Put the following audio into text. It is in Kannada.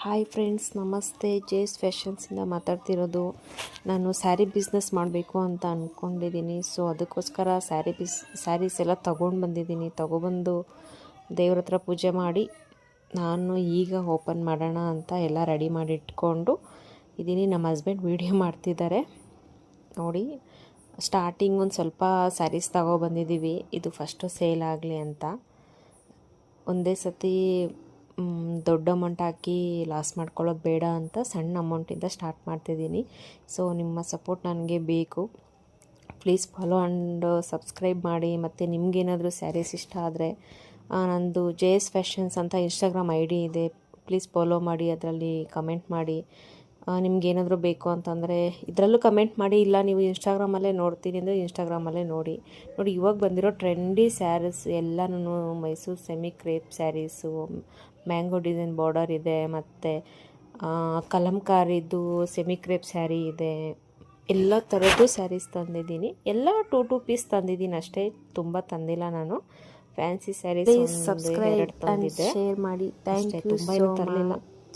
ಹಾಯ್ ಫ್ರೆಂಡ್ಸ್, ನಮಸ್ತೆ. ಜೇಸ್ ಫ್ಯಾಷನ್ಸಿಂದ ಮಾತಾಡ್ತಿರೋದು. ನಾನು ಸ್ಯಾರಿ ಬಿಸ್ನೆಸ್ ಮಾಡಬೇಕು ಅಂತ ಅಂದ್ಕೊಂಡಿದ್ದೀನಿ. ಸೊ ಅದಕ್ಕೋಸ್ಕರ ಸ್ಯಾರೀಸ್ ಎಲ್ಲ ತೊಗೊಂಡು ಬಂದಿದ್ದೀನಿ. ತೊಗೊಬಂದು ದೇವ್ರ ಹತ್ರ ಪೂಜೆ ಮಾಡಿ ನಾನು ಈಗ ಓಪನ್ ಮಾಡೋಣ ಅಂತ ಎಲ್ಲ ರೆಡಿ ಮಾಡಿ ಇಟ್ಕೊಂಡು ಇದ್ದೀನಿ. ನಮ್ಮ ಹಸ್ಬೆಂಡ್ ವೀಡಿಯೋ ಮಾಡ್ತಿದ್ದಾರೆ ನೋಡಿ. ಸ್ಟಾರ್ಟಿಂಗ್ ಒಂದು ಸ್ವಲ್ಪ ಸ್ಯಾರೀಸ್ ತೊಗೊಬಂದಿದ್ದೀವಿ. ಇದು ಫಸ್ಟು ಸೇಲ್ ಆಗಲಿ ಅಂತ. ಒಂದೇ ಸತಿ ದೊಡ್ಡ ಅಮೌಂಟ್ ಹಾಕಿ ಲಾಸ್ ಮಾಡ್ಕೊಳ್ಳೋದು ಬೇಡ ಅಂತ ಸಣ್ಣ ಅಮೌಂಟಿಂದ ಸ್ಟಾರ್ಟ್ ಮಾಡ್ತಿದ್ದೀನಿ. ಸೊ ನಿಮ್ಮ ಸಪೋರ್ಟ್ ನನಗೆ ಬೇಕು. ಪ್ಲೀಸ್ ಫಾಲೋ ಆ್ಯಂಡ್ ಸಬ್ಸ್ಕ್ರೈಬ್ ಮಾಡಿ. ಮತ್ತು ನಿಮಗೇನಾದರೂ ಸ್ಯಾರೀಸ್ ಇಷ್ಟ ಆದರೆ ನಂದು ಜೇಎಸ್ ಫ್ಯಾಷನ್ಸ್ ಅಂತ ಇನ್ಸ್ಟಾಗ್ರಾಮ್ ಐ ಡಿ ಇದೆ. ಪ್ಲೀಸ್ ಫಾಲೋ ಮಾಡಿ, ಅದರಲ್ಲಿ ಕಮೆಂಟ್ ಮಾಡಿ. ನಿಮ್ಗೇನಾದರೂ ಬೇಕು ಅಂತಂದರೆ ಇದರಲ್ಲೂ ಕಮೆಂಟ್ ಮಾಡಿ. ಇಲ್ಲ ನೀವು ಇನ್ಸ್ಟಾಗ್ರಾಮಲ್ಲೇ ನೋಡ್ತೀನಿ ಅಂದರೆ ಇನ್ಸ್ಟಾಗ್ರಾಮಲ್ಲೇ ನೋಡಿ. ಇವಾಗ ಬಂದಿರೋ ಟ್ರೆಂಡಿ ಸ್ಯಾರೀಸ್ ಎಲ್ಲನೂ Mysuru semi crepe sarees, mango design border ಇದೆ, ಮತ್ತು ಕಲಂಕಾರಿದು ಸೆಮಿ ಕ್ರೇಪ್ ಸ್ಯಾರಿ ಇದೆ. ಎಲ್ಲ ಥರದ್ದು ಸ್ಯಾರೀಸ್ ತಂದಿದ್ದೀನಿ. ಎಲ್ಲ 2 ಪೀಸ್ ತಂದಿದ್ದೀನಿ ಅಷ್ಟೇ, ತುಂಬ ತಂದಿಲ್ಲ ನಾನು. ಫ್ಯಾನ್ಸಿ ಸ್ಯಾರೀಸ್ ಸಬ್ಸ್ಕ್ರೈಬ್ ತಂದಿದ್ದೆ, ಶೇರ್ ಮಾಡಿ. ಥ್ಯಾಂಕ್ ಯು, ತುಂಬ ಏನೂ ತರಲಿಲ್ಲ.